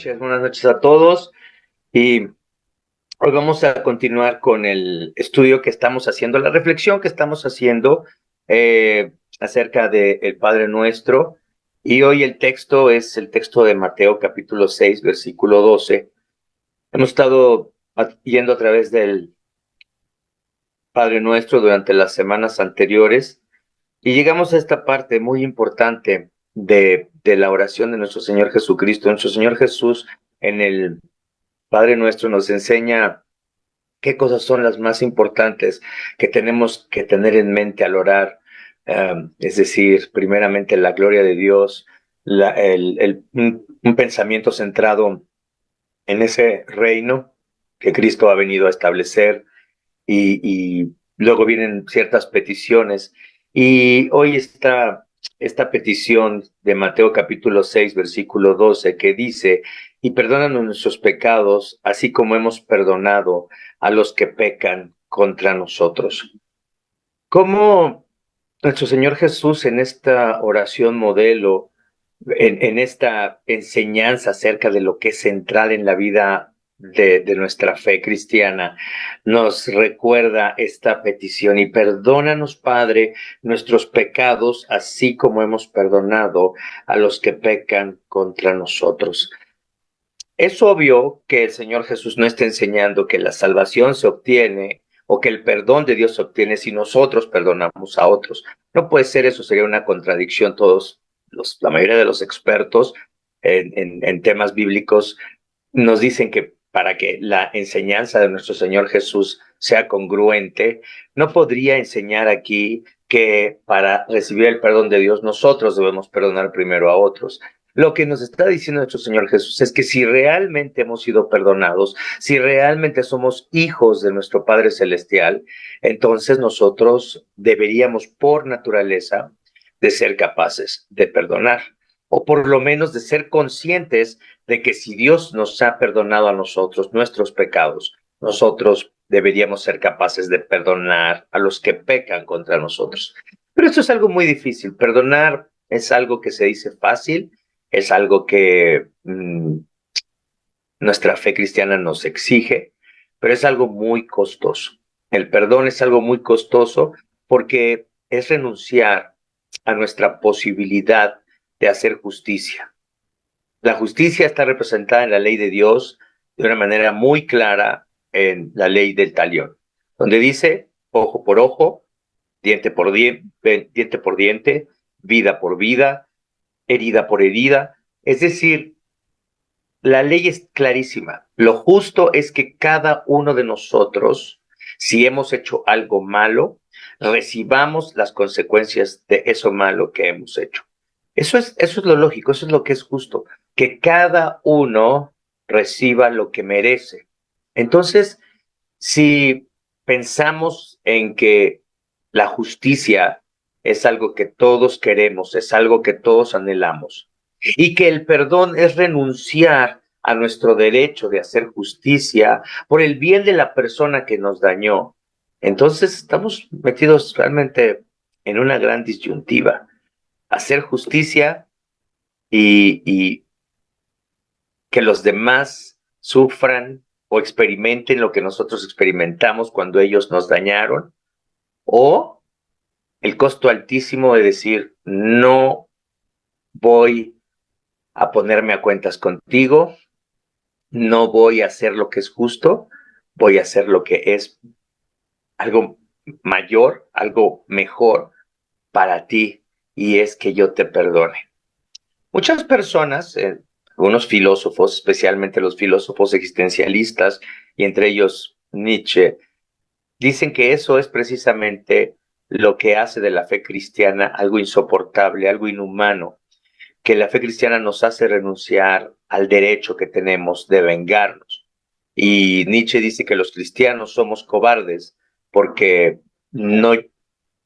buenas noches a todos. Y hoy vamos a continuar con el estudio que estamos haciendo, la reflexión que estamos haciendo acerca del Padre Nuestro. Y hoy el texto es el texto de Mateo capítulo 6, versículo 12. Hemos estado yendo a través del Padre Nuestro durante las semanas anteriores y llegamos a esta parte muy importante de la oración de nuestro Señor Jesucristo. Nuestro Señor Jesús en el Padre Nuestro nos enseña qué cosas son las más importantes que tenemos que tener en mente al orar. Es decir, primeramente la gloria de Dios, un pensamiento centrado en ese reino que Cristo ha venido a establecer y luego vienen ciertas peticiones. Y hoy está esta petición de Mateo capítulo 6, versículo 12, que dice: y perdónanos nuestros pecados, así como hemos perdonado a los que pecan contra nosotros. ¿Cómo nuestro Señor Jesús en esta oración modelo, en esta enseñanza acerca de lo que es central en la vida de nuestra fe cristiana, nos recuerda esta petición? Y perdónanos, Padre, nuestros pecados, así como hemos perdonado a los que pecan contra nosotros. Es obvio que el Señor Jesús no está enseñando que la salvación se obtiene o que el perdón de Dios se obtiene si nosotros perdonamos a otros. No puede ser, eso sería una contradicción. La mayoría de los expertos en temas bíblicos nos dicen que para que la enseñanza de nuestro Señor Jesús sea congruente, no podría enseñar aquí que para recibir el perdón de Dios nosotros debemos perdonar primero a otros. Lo que nos está diciendo nuestro Señor Jesús es que si realmente hemos sido perdonados, si realmente somos hijos de nuestro Padre Celestial, entonces nosotros deberíamos por naturaleza de ser capaces de perdonar, o por lo menos de ser conscientes de que si Dios nos ha perdonado a nosotros nuestros pecados, nosotros deberíamos ser capaces de perdonar a los que pecan contra nosotros. Pero esto es algo muy difícil. Perdonar es algo que se dice fácil, es algo que nuestra fe cristiana nos exige, pero es algo muy costoso. El perdón es algo muy costoso porque es renunciar a nuestra posibilidad de hacer justicia. La justicia está representada en la ley de Dios de una manera muy clara en la ley del talión, donde dice ojo por ojo, diente por diente, vida por vida, herida por herida. Es decir, la ley es clarísima. Lo justo es que cada uno de nosotros, si hemos hecho algo malo, recibamos las consecuencias de eso malo que hemos hecho. Eso es lo lógico, eso es lo que es justo, que cada uno reciba lo que merece. Entonces, si pensamos en que la justicia es algo que todos queremos, es algo que todos anhelamos, y que el perdón es renunciar a nuestro derecho de hacer justicia por el bien de la persona que nos dañó, entonces estamos metidos realmente en una gran disyuntiva: hacer justicia y que los demás sufran o experimenten lo que nosotros experimentamos cuando ellos nos dañaron, o el costo altísimo de decir: no voy a ponerme a cuentas contigo, no voy a hacer lo que es justo, voy a hacer lo que es algo mayor, algo mejor para ti, y es que yo te perdone. Muchas personas, algunos filósofos, especialmente los filósofos existencialistas, y entre ellos Nietzsche, dicen que eso es precisamente lo que hace de la fe cristiana algo insoportable, algo inhumano, que la fe cristiana nos hace renunciar al derecho que tenemos de vengarnos. Y Nietzsche dice que los cristianos somos cobardes porque no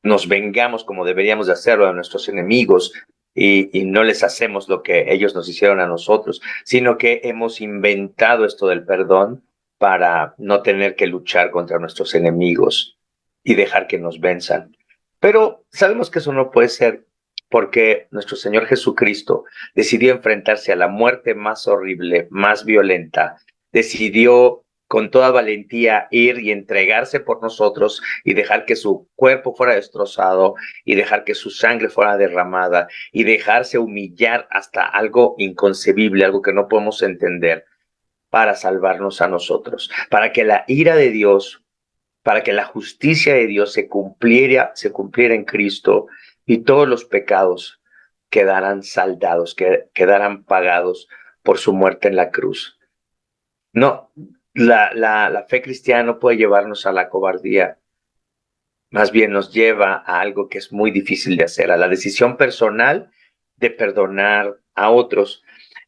nos vengamos como deberíamos de hacerlo a nuestros enemigos y no les hacemos lo que ellos nos hicieron a nosotros, sino que hemos inventado esto del perdón para no tener que luchar contra nuestros enemigos y dejar que nos venzan. Pero sabemos que eso no puede ser. porque nuestro Señor Jesucristo decidió enfrentarse a la muerte más horrible, más violenta, decidió con toda valentía ir y entregarse por nosotros y dejar que su cuerpo fuera destrozado y dejar que su sangre fuera derramada y dejarse humillar hasta algo inconcebible, algo que no podemos entender, para salvarnos a nosotros, para que la ira de Dios, para que la justicia de Dios se cumpliera en Cristo y todos los pecados quedaran saldados, quedaran pagados por su muerte en la cruz. No, la fe cristiana no puede llevarnos a la cobardía, más bien nos lleva a algo que es muy difícil de hacer, a la decisión personal de perdonar a otros.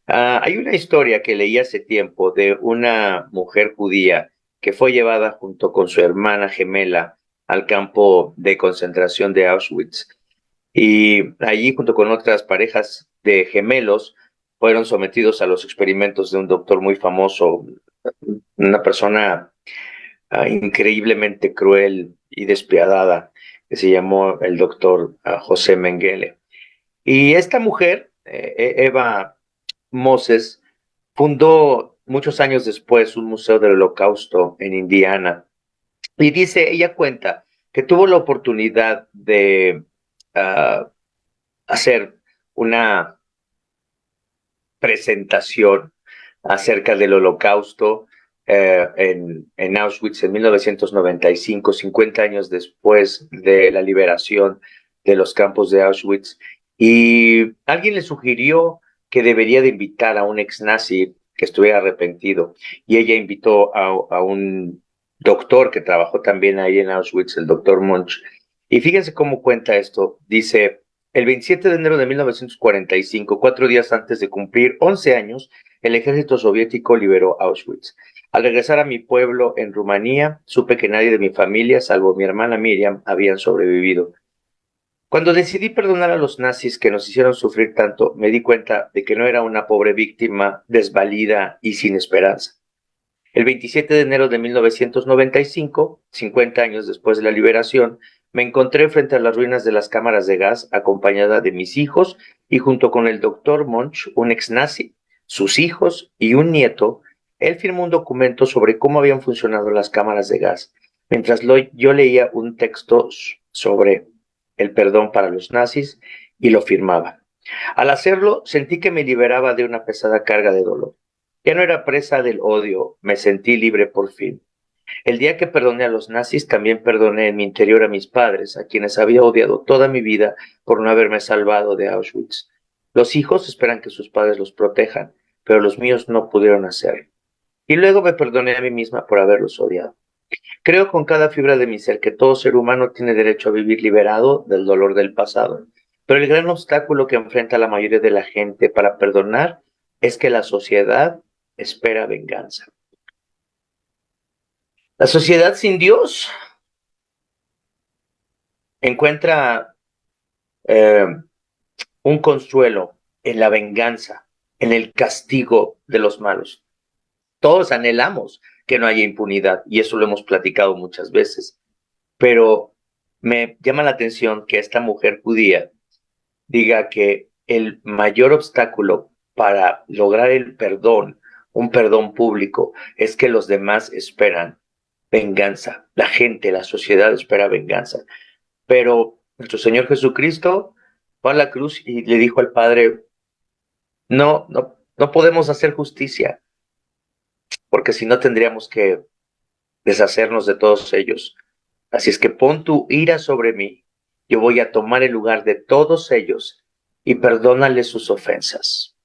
Hay una historia que leí hace tiempo de una mujer judía que fue llevada junto con su hermana gemela al campo de concentración de Auschwitz. Y allí, junto con otras parejas de gemelos, fueron sometidos a los experimentos de un doctor muy famoso, una persona increíblemente cruel y despiadada, que se llamó el doctor José Mengele. Y esta mujer, Eva Moses, fundó muchos años después un museo del Holocausto en Indiana. Y dice, ella cuenta que tuvo la oportunidad de hacer una presentación acerca del Holocausto en Auschwitz en 1995, 50 años después de la liberación de los campos de Auschwitz. Y alguien le sugirió que debería de invitar a un ex nazi que estuviera arrepentido. Y ella invitó a un doctor que trabajó también ahí en Auschwitz, el doctor Munch. Y fíjense cómo cuenta esto. Dice, el 27 de enero de 1945, 4 días antes de cumplir 11 años, el ejército soviético liberó Auschwitz. Al regresar a mi pueblo en Rumanía, supe que nadie de mi familia, salvo mi hermana Miriam, habían sobrevivido. Cuando decidí perdonar a los nazis que nos hicieron sufrir tanto, me di cuenta de que no era una pobre víctima desvalida y sin esperanza. El 27 de enero de 1995, 50 años después de la liberación, me encontré frente a las ruinas de las cámaras de gas acompañada de mis hijos y junto con el doctor Munch, un ex nazi, sus hijos y un nieto. Él firmó un documento sobre cómo habían funcionado las cámaras de gas, mientras yo leía un texto sobre el perdón para los nazis y lo firmaba. Al hacerlo, sentí que me liberaba de una pesada carga de dolor. Ya no era presa del odio, me sentí libre por fin. El día que perdoné a los nazis, también perdoné en mi interior a mis padres, a quienes había odiado toda mi vida por no haberme salvado de Auschwitz. Los hijos esperan que sus padres los protejan, pero los míos no pudieron hacerlo. Y luego me perdoné a mí misma por haberlos odiado. Creo con cada fibra de mi ser que todo ser humano tiene derecho a vivir liberado del dolor del pasado. Pero el gran obstáculo que enfrenta la mayoría de la gente para perdonar es que la sociedad espera venganza. La sociedad sin Dios encuentra un consuelo en la venganza, en el castigo de los malos. Todos anhelamos que no haya impunidad y eso lo hemos platicado muchas veces, pero me llama la atención que esta mujer judía diga que el mayor obstáculo para lograr el perdón, un perdón público, es que los demás esperan venganza. La gente, la sociedad espera venganza. Pero nuestro Señor Jesucristo fue a la cruz y le dijo al Padre, no podemos hacer justicia, porque si no tendríamos que deshacernos de todos ellos. Así es que pon tu ira sobre mí, yo voy a tomar el lugar de todos ellos y perdónales sus ofensas.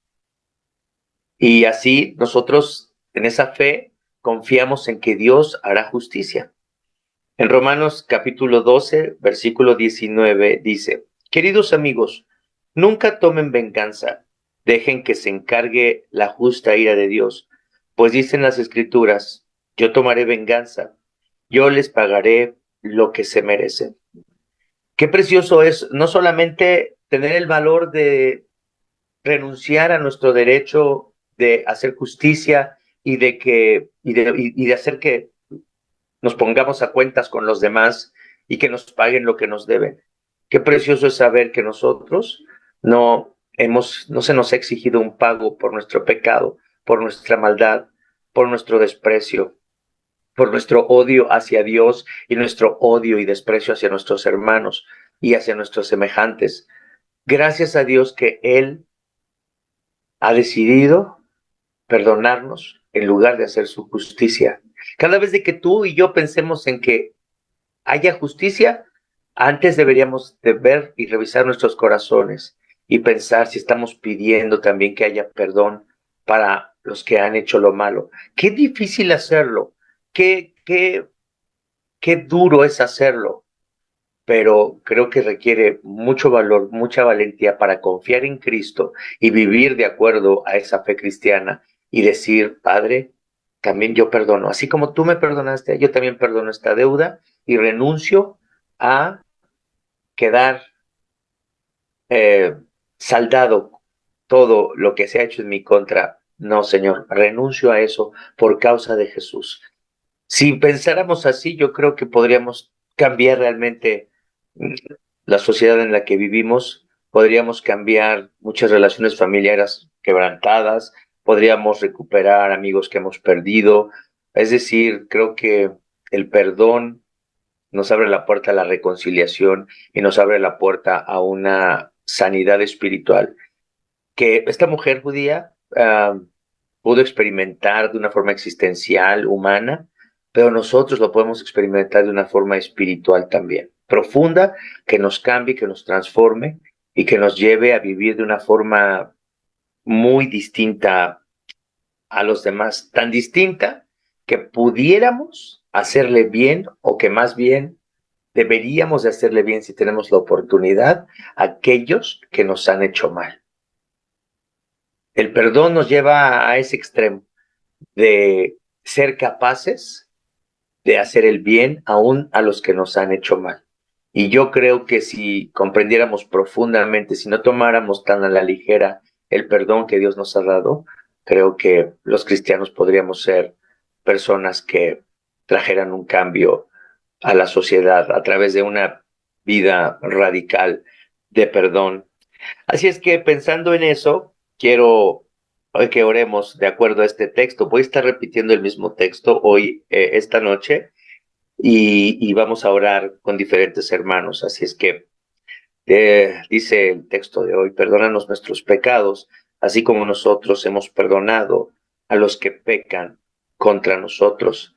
Y así nosotros en esa fe confiamos en que Dios hará justicia. En Romanos capítulo 12, versículo 19 dice, queridos amigos, nunca tomen venganza, dejen que se encargue la justa ira de Dios, pues dicen las Escrituras, yo tomaré venganza, yo les pagaré lo que se merecen. Qué precioso es no solamente tener el valor de renunciar a nuestro derecho de hacer justicia y de hacer que nos pongamos a cuentas con los demás y que nos paguen lo que nos deben. Qué precioso es saber que nosotros no se nos ha exigido un pago por nuestro pecado, por nuestra maldad, por nuestro desprecio, por nuestro odio hacia Dios y nuestro odio y desprecio hacia nuestros hermanos y hacia nuestros semejantes. Gracias a Dios que Él ha decidido perdonarnos en lugar de hacer su justicia. Cada vez de que tú y yo pensemos en que haya justicia, antes deberíamos de ver y revisar nuestros corazones y pensar si estamos pidiendo también que haya perdón para los que han hecho lo malo. Qué difícil hacerlo, qué duro es hacerlo, pero creo que requiere mucho valor, mucha valentía para confiar en Cristo y vivir de acuerdo a esa fe cristiana y decir, Padre, también yo perdono. Así como tú me perdonaste, yo también perdono esta deuda y renuncio a quedar saldado todo lo que se ha hecho en mi contra. No, Señor, renuncio a eso por causa de Jesús. Si pensáramos así, yo creo que podríamos cambiar realmente la sociedad en la que vivimos, podríamos cambiar muchas relaciones familiares quebrantadas, podríamos recuperar amigos que hemos perdido. Es decir, creo que el perdón nos abre la puerta a la reconciliación y nos abre la puerta a una sanidad espiritual que esta mujer judía pudo experimentar de una forma existencial, humana, pero nosotros lo podemos experimentar de una forma espiritual también, profunda, que nos cambie, que nos transforme y que nos lleve a vivir de una forma muy distinta a los demás, tan distinta que pudiéramos hacerle bien o que más bien deberíamos de hacerle bien si tenemos la oportunidad a aquellos que nos han hecho mal. El perdón nos lleva a ese extremo de ser capaces de hacer el bien aún a los que nos han hecho mal. Y yo creo que si comprendiéramos profundamente, si no tomáramos tan a la ligera el perdón que Dios nos ha dado, creo que los cristianos podríamos ser personas que trajeran un cambio a la sociedad a través de una vida radical de perdón. Así es que pensando en eso, quiero hoy que oremos de acuerdo a este texto. Voy a estar repitiendo el mismo texto hoy, esta noche, y vamos a orar con diferentes hermanos. Así es que dice el texto de hoy, perdónanos nuestros pecados, así como nosotros hemos perdonado a los que pecan contra nosotros.